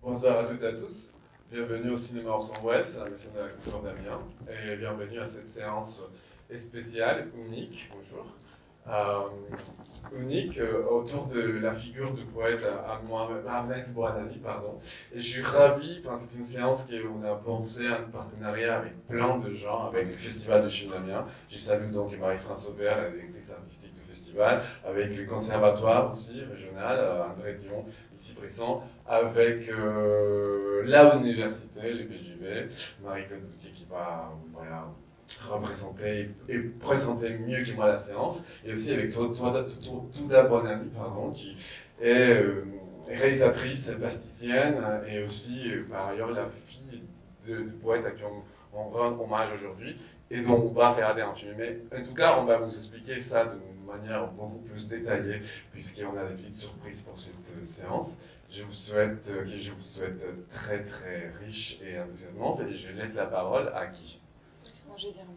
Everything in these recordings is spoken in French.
Bonsoir à toutes et à tous. Bienvenue au Cinéma Orson Welles, à la Maison de la Culture d'Amiens. Et bienvenue à cette séance spéciale, unique, bonjour. Unique autour de la figure du poète Ahmed Bouanani, pardon. Et je suis ravi, c'est une séance qu'on a pensé un partenariat avec plein de gens, avec le Festival de film d'Amiens. Je salue donc Marie-France Aubert, la directrice artistique du festival, avec le conservatoire aussi régional, André Dion, ici présent, avec la université, le PJB, Marie-Claude Boutier qui va représenter et présenter mieux que moi la séance, et aussi avec Touda Bonami, qui est réalisatrice, plasticienne, et aussi par ailleurs la fille du poète à qui on rend hommage aujourd'hui, et dont on va regarder un film. Mais en tout cas, on va vous expliquer ça d'une manière beaucoup plus détaillée, puisqu'on a des petites surprises pour cette séance. Je vous souhaite très très riche et enthousiasmante, et je laisse la parole à qui?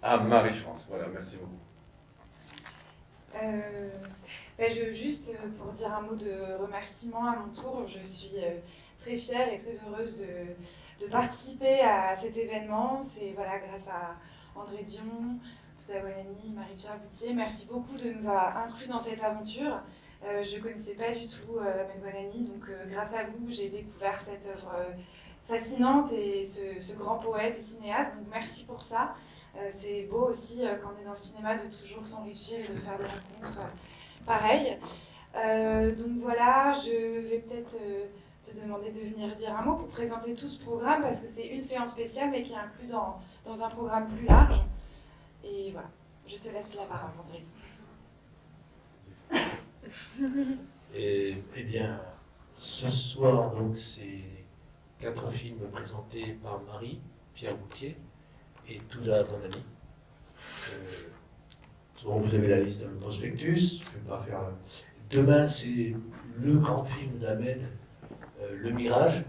À Marie-France, voilà, merci beaucoup. Juste pour dire un mot de remerciement à mon tour, je suis très fière et très heureuse de participer à cet événement. C'est grâce à André Dion, Touda Bonami, Marie-Pierre Boutier. Merci beaucoup de nous avoir inclus dans cette aventure. Je ne connaissais pas du tout Ahmed Bouanani, donc grâce à vous, j'ai découvert cette œuvre fascinante et ce grand poète et cinéaste. Donc merci pour ça. C'est beau aussi quand on est dans le cinéma de toujours s'enrichir et de faire des rencontres pareilles. Donc voilà, je vais peut-être te demander de venir dire un mot pour présenter tout ce programme, parce que c'est une séance spéciale mais qui est inclus dans un programme plus large. Et voilà, je te laisse la parole, André. Eh bien, ce soir, donc, c'est 4 films présentés par Marie-Pierre Boutier et Touda Bonami. Donc vous avez la liste dans le prospectus. Je vais pas faire. Demain, c'est le grand film d'Ahmed, Le Mirage.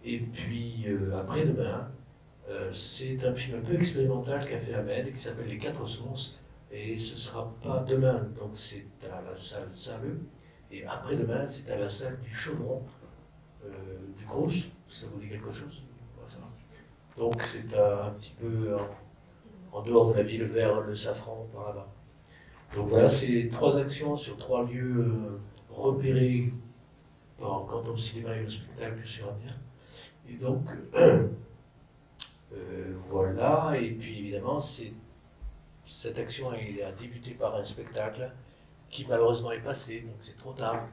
Et puis après-demain, c'est un film un peu expérimental qu'a fait Ahmed et qui s'appelle Les 4 sources. Et ce ne sera pas demain, donc c'est à la salle Saint-Leu. Et après-demain, c'est à la salle du Chaudron, du Crous. Ça vous dit quelque chose? Donc c'est un petit peu en dehors de la ville, vers le Safran, par là-bas. Donc voilà, c'est 3 actions sur 3 lieux repérés par Quantum Cinéma et le spectacle sur Amiens. Et donc, voilà, et puis évidemment, cette action a débuté par un spectacle qui malheureusement est passé, donc c'est trop tard.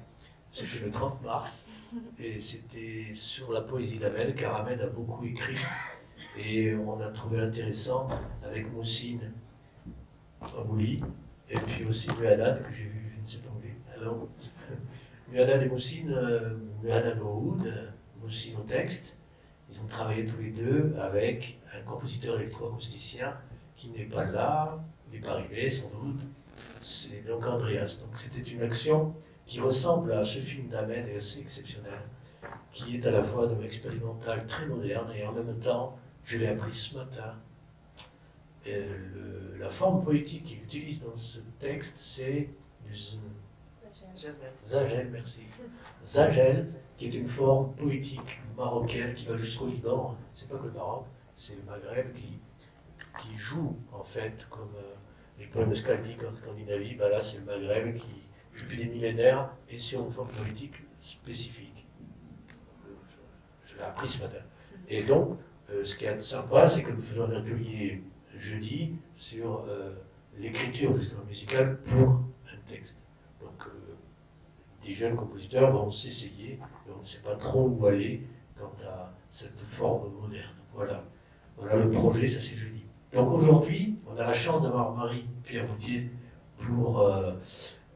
C'était le 30 mars, et c'était sur la poésie d'Ahmed, car Ahmed a beaucoup écrit. Et on a trouvé intéressant avec Moussine Amouli, et puis aussi Muhaddad, que j'ai vu, je ne sais pas où il est. Alors, Muhaddad et Moussine, Muhaddad au oud, Moussine au texte. Ils ont travaillé tous les deux avec un compositeur électroacousticien qui n'est pas là, il n'est pas arrivé sans doute. C'est donc Andreas. Donc c'était une action qui ressemble à ce film d'Ahmed et assez exceptionnel, qui est à la fois d'un expérimental très moderne et en même temps, je l'ai appris ce matin, la forme poétique qu'il utilise dans ce texte, c'est du Zagel, merci. Zagel, qui est une forme poétique marocaine qui va jusqu'au Liban. C'est pas que le Maroc, c'est le Maghreb qui joue en fait comme les poèmes skaldiques en Scandinavie. Ben là, c'est le Maghreb qui, depuis des millénaires, est sur une forme poétique spécifique. Je l'ai appris ce matin. Et donc, ce qui est sympa, c'est que nous faisons un atelier jeudi sur l'écriture justement musicale pour un texte. Donc, des jeunes compositeurs vont s'essayer, et on ne sait pas trop où aller quant à cette forme moderne. Voilà le projet, ça c'est jeudi. Donc aujourd'hui, on a la chance d'avoir Marie-Pierre Boutier pour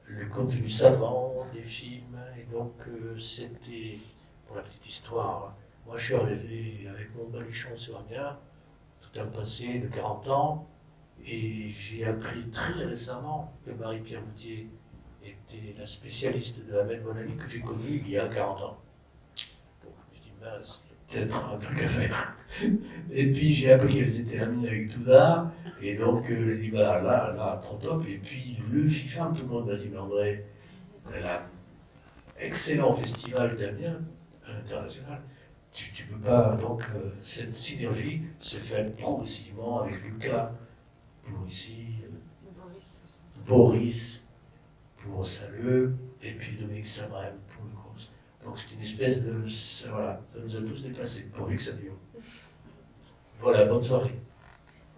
le contenu savant des films, et donc c'était, pour la petite histoire, moi je suis arrivé avec mon baluchon sur Amiens, tout un passé de 40 ans, et j'ai appris très récemment que Marie-Pierre Boutier était la spécialiste de Ahmed Bouanani que j'ai connue il y a 40 ans. Donc je me dis, mince, il y a peut-être un truc à faire. Et puis j'ai appris qu'elles étaient amies avec Touda, et donc je dis, bah là, trop top. Et puis le FIFAM, tout le monde m'a dit, mais André, elle a un excellent festival d'Amiens, international, tu peux pas, donc cette synergie s'est faite progressivement avec Lucas pour ici, Boris aussi. Boris pour Saint-Leu, et puis Dominique Sabrem pour le course. Donc c'est une espèce de, voilà, ça nous a tous dépassés, pourvu que ça dure. Voilà, bonne soirée.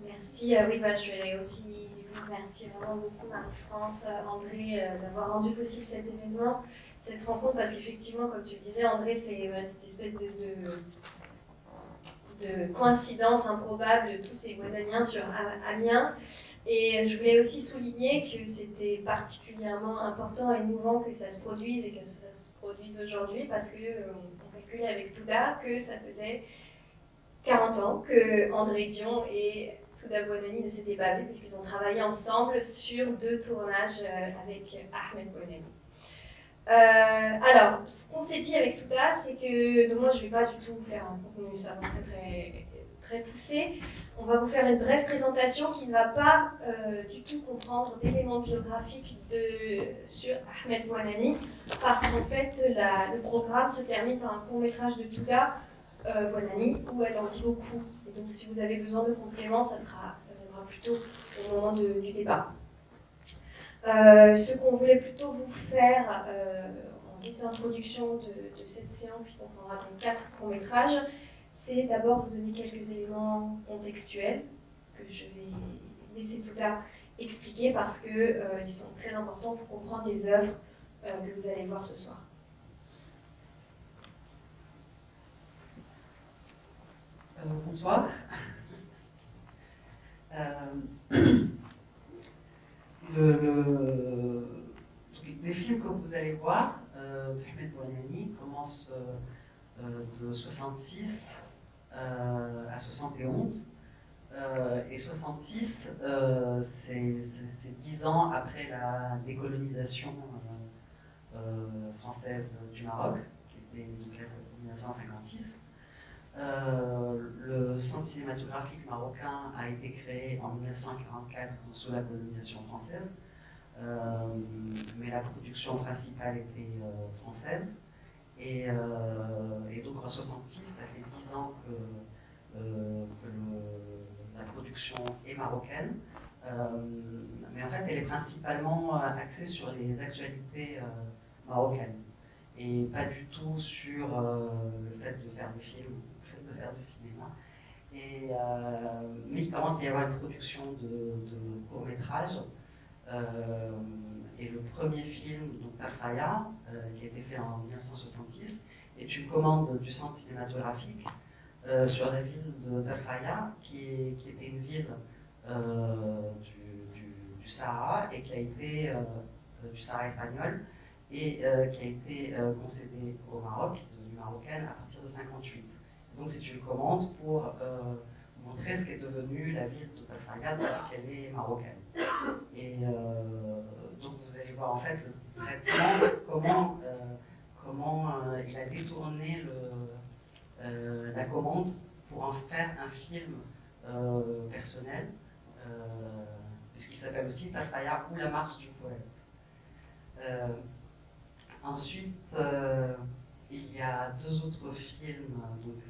Merci. Oui, je vais aussi vous remercier vraiment beaucoup, Marie-France, André, d'avoir rendu possible cet événement, cette rencontre, parce qu'effectivement, comme tu le disais, André, c'est cette espèce de coïncidence improbable de tous ces Guadagniens sur Amiens. Et je voulais aussi souligner que c'était particulièrement important et émouvant que ça se produise et que ça se produise aujourd'hui, parce qu'on calculait avec Touda que ça faisait 40 ans que André Dion et Touda Bouanani ne s'étaient pas vus, puisqu'ils ont travaillé ensemble sur 2 tournages avec Ahmed Bouanani. Alors, ce qu'on s'est dit avec Touda, c'est que donc moi je ne vais pas du tout vous faire un contenu ça va très poussé. On va vous faire une brève présentation qui ne va pas du tout comprendre d'éléments biographiques sur Ahmed Bouanani, parce qu'en fait le programme se termine par un court-métrage de Touda Bouanani où elle en dit beaucoup. Et donc si vous avez besoin de compléments, ça viendra plutôt au moment du débat. Ce qu'on voulait plutôt vous faire en guise d'introduction de cette séance qui comprendra donc 4 courts-métrages, c'est d'abord vous donner quelques éléments contextuels que je vais laisser Touda expliquer parce qu'ils sont très importants pour comprendre les œuvres que vous allez voir ce soir. Bonsoir. Les films que vous allez voir d'Ahmed Bouanani commencent de 66 à 71. Et 66, c'est 10 ans après la décolonisation française du Maroc, qui était en 1956. Le centre cinématographique marocain a été créé en 1944 sous la colonisation française, mais la production principale était française. Et donc en 66, ça fait 10 ans que la production est marocaine, mais en fait elle est principalement axée sur les actualités marocaines et pas du tout sur le fait de faire des films, le fait de faire du cinéma. Mais il commence à y avoir une production de courts-métrages. Et le premier film, donc Tafaya, qui a été fait en 1966, est une commande du centre cinématographique sur la ville de Tafaya, qui était une ville du Sahara et qui a été du Sahara espagnol et qui a été concédée au Maroc, qui est devenue marocaine à partir de 1958. Donc c'est une commande pour montrer ce qu'est devenu la ville de Tafaya depuis qu'elle est marocaine. Et donc vous allez voir en fait le traitement, comment il a détourné la commande pour en faire un film personnel, puisqu'il s'appelle aussi Tafaya ou la marche du poète. Ensuite, il y a 2 autres films, donc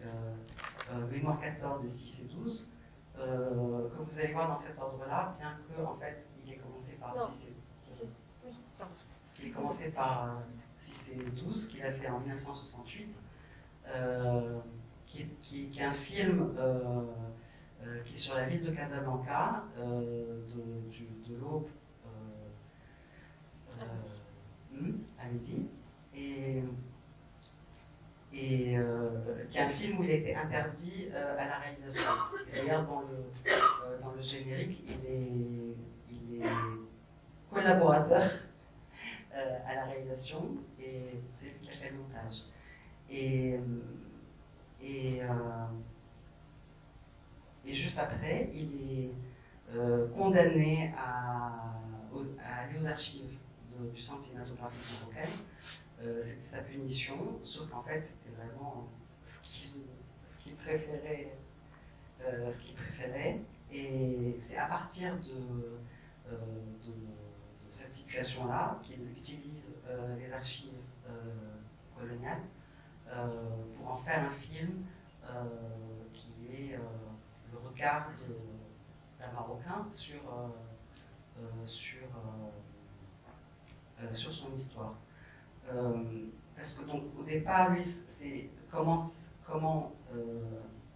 Mémoire 14 et 6 et 12, que vous allez voir dans cet ordre-là, bien que en fait il est commencé par 6 et 12, qu'il a fait en 1968, qui est un film qui est sur la ville de Casablanca, de l'aube à midi, et qui est un film où il a été interdit à la réalisation. Et d'ailleurs, dans le générique, il est collaborateur à la réalisation, et c'est lui qui a fait le montage. Et juste après, il est condamné à aller aux archives du centre cinématographique marocain. C'était sa punition, sauf qu'en fait c'était vraiment ce qu'il préférait. Et c'est à partir de cette situation-là qu'il utilise les archives coloniales pour en faire un film qui est le regard d'un Marocain sur son histoire. Parce que donc au départ, lui, c'est comment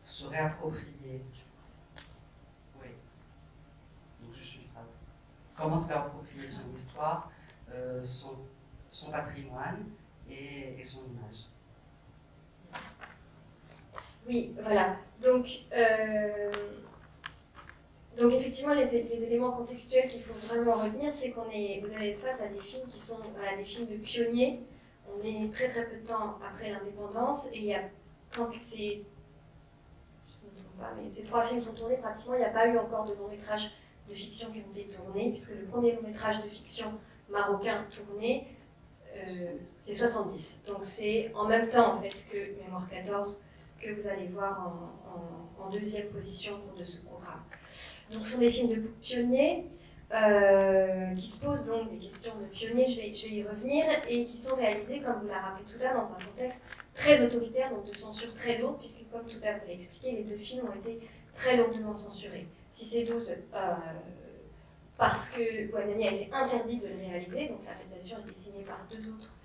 se réapproprier. Oui. Donc juste une phrase. Comment se réapproprier son histoire, son patrimoine et son image. Oui, voilà. Donc effectivement, les éléments contextuels qu'il faut vraiment retenir, c'est vous allez être face à des films qui sont des films de pionniers. On est très très peu de temps après l'indépendance, et quand ces 3 films sont tournés, pratiquement il n'y a pas eu encore de long métrage de fiction qui ont été tournés, puisque le premier long métrage de fiction marocain tourné, c'est 70. Donc c'est en même temps en fait que Mémoire 14 que vous allez voir en deuxième position de ce programme. Donc ce sont des films de pionniers qui se posent donc des questions de pionniers, je vais y revenir, et qui sont réalisés, comme vous l'a rappelé tout à l'heure, dans un contexte très autoritaire, donc de censure très lourde, puisque comme tout à l'heure vous l'avez expliqué, les 2 films ont été très lourdement censurés. Si c'est 12 parce que Bouanani a été interdit de le réaliser, donc la réalisation a été signée par 2 autres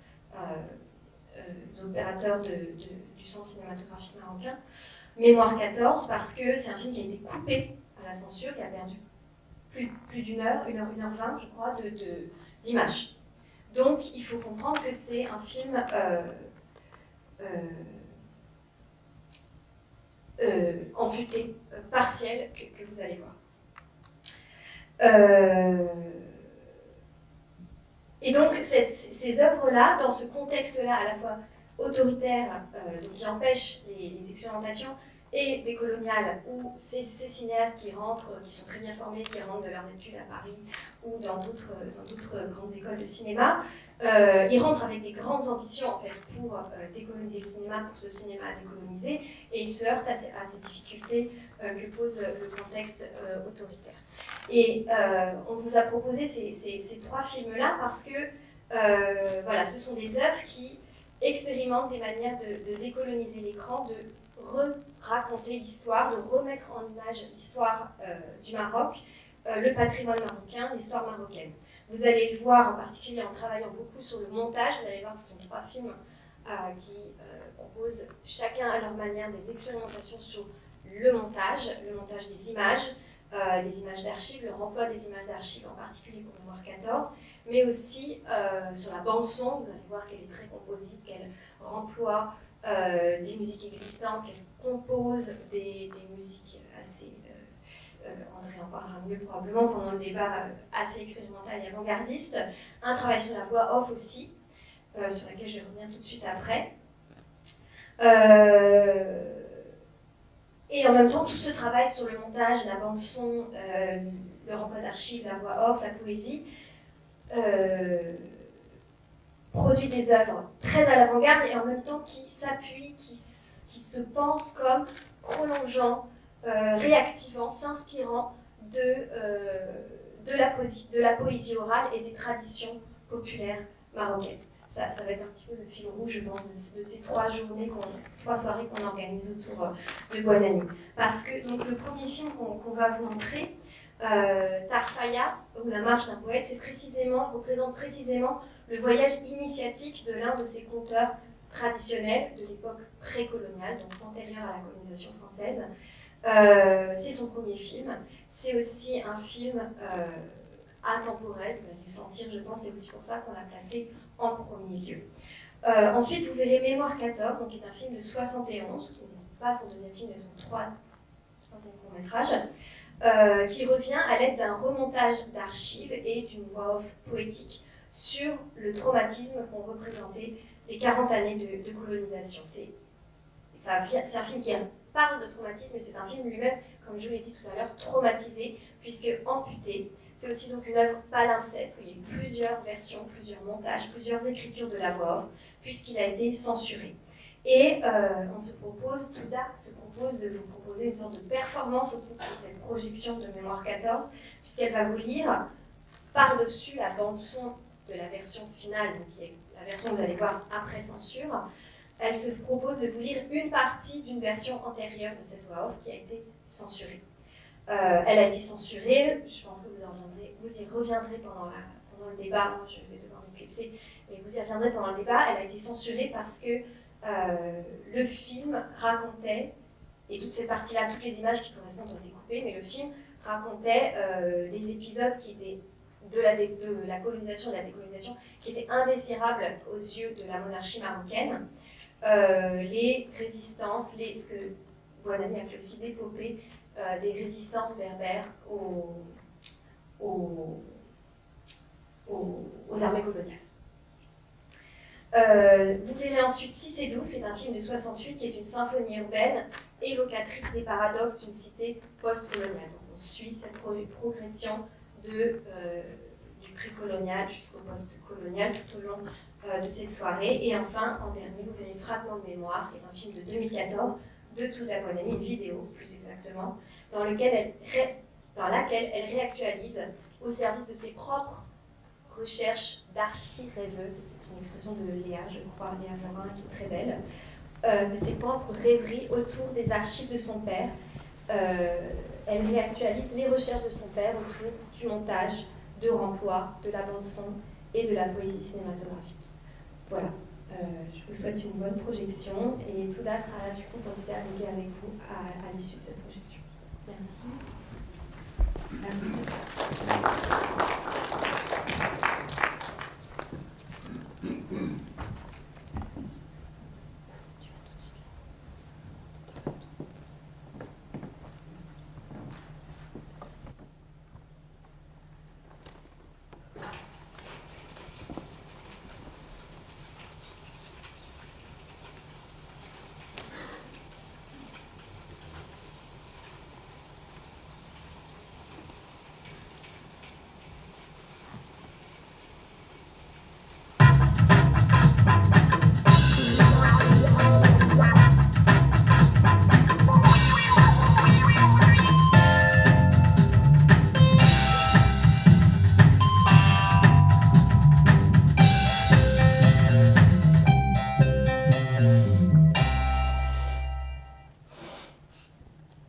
opérateurs du centre cinématographique marocain. Mémoire 14 parce que c'est un film qui a été coupé à la censure, qui a perdu plus d'une heure, 1h20 je crois, d'images. Donc il faut comprendre que c'est un film amputé, partiel, que vous allez voir. Et donc ces œuvres-là, dans ce contexte-là à la fois autoritaire, donc qui empêche les expérimentations, et décoloniales, où ces cinéastes qui rentrent, qui sont très bien formés, qui rentrent de leurs études à Paris ou dans d'autres grandes écoles de cinéma, ils rentrent avec des grandes ambitions en fait pour décoloniser le cinéma, pour ce cinéma à décoloniser, et ils se heurtent à ces difficultés que pose le contexte autoritaire. Et on vous a proposé ces 3 films-là parce que voilà, ce sont des œuvres qui expérimentent des manières de décoloniser l'écran, de raconter l'histoire, de remettre en image l'histoire du Maroc, le patrimoine marocain, l'histoire marocaine. Vous allez le voir en particulier en travaillant beaucoup sur le montage. Vous allez voir que ce sont 3 films qui proposent chacun à leur manière des expérimentations sur le montage des images d'archives, le remploi des images d'archives en particulier pour Mémoire 14, mais aussi sur la bande-son. Vous allez voir qu'elle est très composite, qu'elle remploie des musiques existantes, qu'elle compose des musiques assez... André en parlera mieux probablement pendant le débat, assez expérimental et avant-gardiste. Un travail sur la voix off aussi, sur laquelle je vais revenir tout de suite après. Et en même temps, tout ce travail sur le montage, la bande-son, le remploi d'archives, la voix off, la poésie, produit des œuvres très à l'avant-garde et en même temps qui s'appuient, qui se pensent comme prolongeant, réactivant, s'inspirant de la poésie orale et des traditions populaires marocaines. Ça va être un petit peu le fil rouge, je pense, de ces 3 soirées qu'on organise autour de Bouanani. Parce que donc, le premier film qu'on va vous montrer, Tarfaya, ou La marche d'un poète, représente précisément le voyage initiatique de l'un de ces conteurs traditionnels de l'époque précoloniale, donc antérieure à la colonisation française. C'est son premier film. C'est aussi un film atemporel, vous allez le sentir, je pense, c'est aussi pour ça qu'on l'a placé en premier lieu. Ensuite, vous verrez Mémoire 14, donc, qui est un film de 71, qui n'est pas son deuxième film, mais son troisième court-métrage, qui revient à l'aide d'un remontage d'archives et d'une voix off poétique sur le traumatisme qu'ont représenté les 40 années de colonisation. C'est un film qui parle de traumatisme, et c'est un film lui-même, comme je l'ai dit tout à l'heure, traumatisé, puisque amputé. C'est aussi donc une œuvre palimpseste, où il y a eu plusieurs versions, plusieurs montages, plusieurs écritures de la voix off, puisqu'il a été censuré. Et on se propose de vous proposer une sorte de performance au cours de cette projection de Mémoire 14, puisqu'elle va vous lire par-dessus la bande-son de la version finale, donc qui est la version que vous allez voir après censure. elle se propose de vous lire une partie d'une version antérieure de cette voix off qui a été censurée. Elle a été censurée, je pense que vous y reviendrez pendant le débat, moi je vais devoir m'éclipser, mais vous y reviendrez pendant le débat. Elle a été censurée parce que le film racontait, et toute cette partie-là, toutes les images qui correspondent ont été coupées, mais le film racontait les épisodes qui étaient de la colonisation et de la décolonisation, qui étaient indésirables aux yeux de la monarchie marocaine. Les résistances, ce que Bouanani appelait aussi l'épopée des résistances berbères aux armées coloniales. Vous verrez ensuite 6 et 12, qui est un film de 68, qui est une symphonie urbaine évocatrice des paradoxes d'une cité post-coloniale. Donc on suit cette progression du précolonial jusqu'au post-colonial tout au long de cette soirée. Et enfin, en dernier, vous verrez Fragment de mémoire, qui est un film de 2014 de Touda Bouanani, une vidéo plus exactement, dans laquelle elle réactualise au service de ses propres recherches d'archi-rêveuse, c'est une expression de Léa, je crois, Léa Morin, qui est très belle, de ses propres rêveries autour des archives de son père. Elle réactualise les recherches de son père autour du montage, de remploi, de la bande-son et de la poésie cinématographique. Voilà. Je vous souhaite une bonne projection et Touda sera là du coup pour dialoguer avec vous à l'issue de cette projection. Merci. Merci.